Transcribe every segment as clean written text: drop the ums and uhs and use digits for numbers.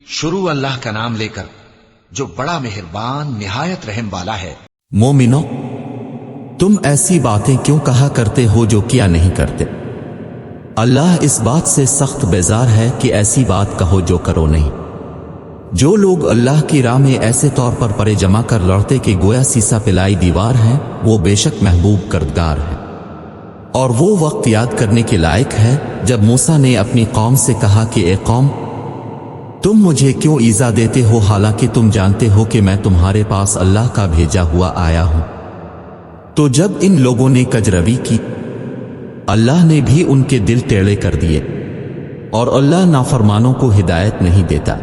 شروع اللہ کا نام لے کر جو بڑا مہربان نہایت رحم والا ہے۔ مومنو، تم ایسی باتیں کیوں کہا کرتے ہو جو کیا نہیں کرتے؟ اللہ اس بات سے سخت بیزار ہے کہ ایسی بات کہو جو کرو نہیں۔ جو لوگ اللہ کی راہ میں ایسے طور پر پرے جمع کر لڑتے کہ گویا سیسا پلائی دیوار ہیں، وہ بے شک محبوب کردگار ہے۔ اور وہ وقت یاد کرنے کے لائق ہے جب موسیٰ نے اپنی قوم سے کہا کہ اے قوم، تم مجھے کیوں ایذا دیتے ہو حالانکہ تم جانتے ہو کہ میں تمہارے پاس اللہ کا بھیجا ہوا آیا ہوں۔ تو جب ان لوگوں نے کجروی کی، اللہ نے بھی ان کے دل ٹیڑے کر دیے، اور اللہ نافرمانوں کو ہدایت نہیں دیتا۔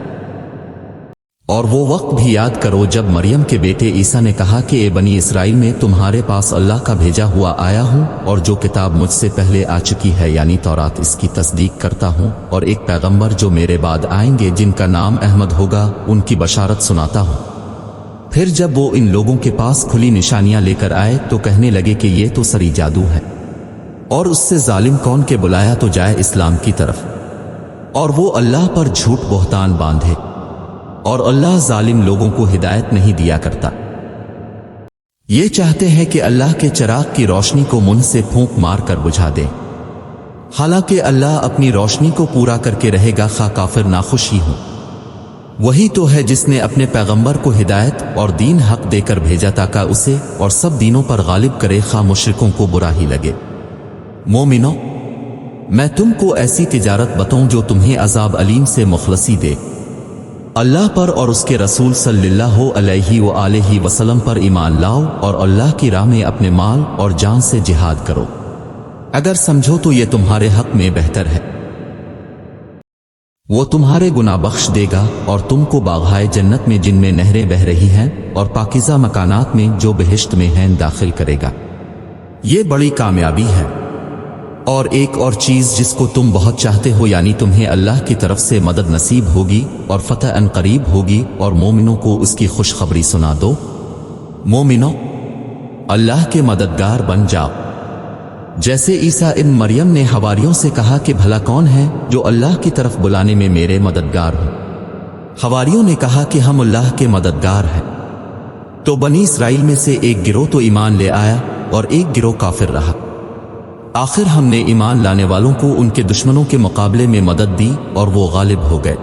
اور وہ وقت بھی یاد کرو جب مریم کے بیٹے عیسیٰ نے کہا کہ اے بنی اسرائیل میں تمہارے پاس اللہ کا بھیجا ہوا آیا ہوں، اور جو کتاب مجھ سے پہلے آ چکی ہے یعنی تورات، اس کی تصدیق کرتا ہوں، اور ایک پیغمبر جو میرے بعد آئیں گے جن کا نام احمد ہوگا، ان کی بشارت سناتا ہوں۔ پھر جب وہ ان لوگوں کے پاس کھلی نشانیاں لے کر آئے تو کہنے لگے کہ یہ تو سری جادو ہے، اور اس سے ظالم کون کے بلایا تو جائے اسلام کی طرف، اور وہ اللہ پر جھوٹ بہتان باندھے، اور اللہ ظالم لوگوں کو ہدایت نہیں دیا کرتا۔ یہ چاہتے ہیں کہ اللہ کے چراغ کی روشنی کو منہ سے پھونک مار کر بجھا دے، حالانکہ اللہ اپنی روشنی کو پورا کر کے رہے گا خواہ کافر ناخوش ہی ہوں۔ وہی تو ہے جس نے اپنے پیغمبر کو ہدایت اور دین حق دے کر بھیجا تاکہ اسے اور سب دینوں پر غالب کرے خواہ مشرکوں کو برا ہی لگے۔ مومنو، میں تم کو ایسی تجارت بتاؤں جو تمہیں عذاب علیم سے مخلصی دے۔ اللہ پر اور اس کے رسول صلی اللہ علیہ وآلہ وسلم پر ایمان لاؤ، اور اللہ کی راہ میں اپنے مال اور جان سے جہاد کرو، اگر سمجھو تو یہ تمہارے حق میں بہتر ہے۔ وہ تمہارے گناہ بخش دے گا اور تم کو باغہائے جنت میں جن میں نہریں بہہ رہی ہیں اور پاکیزہ مکانات میں جو بہشت میں ہیں داخل کرے گا۔ یہ بڑی کامیابی ہے۔ اور ایک اور چیز جس کو تم بہت چاہتے ہو، یعنی تمہیں اللہ کی طرف سے مدد نصیب ہوگی اور فتح ان قریب ہوگی، اور مومنوں کو اس کی خوشخبری سنا دو۔ مومنوں، اللہ کے مددگار بن جاؤ۔ جیسے عیسیٰ ابن مریم نے حواریوں سے کہا کہ بھلا کون ہے جو اللہ کی طرف بلانے میں میرے مددگار ہوں؟ حواریوں نے کہا کہ ہم اللہ کے مددگار ہیں۔ تو بنی اسرائیل میں سے ایک گروہ تو ایمان لے آیا اور ایک گروہ کافر رہا۔ آخر ہم نے ایمان لانے والوں کو ان کے دشمنوں کے مقابلے میں مدد دی اور وہ غالب ہو گئے۔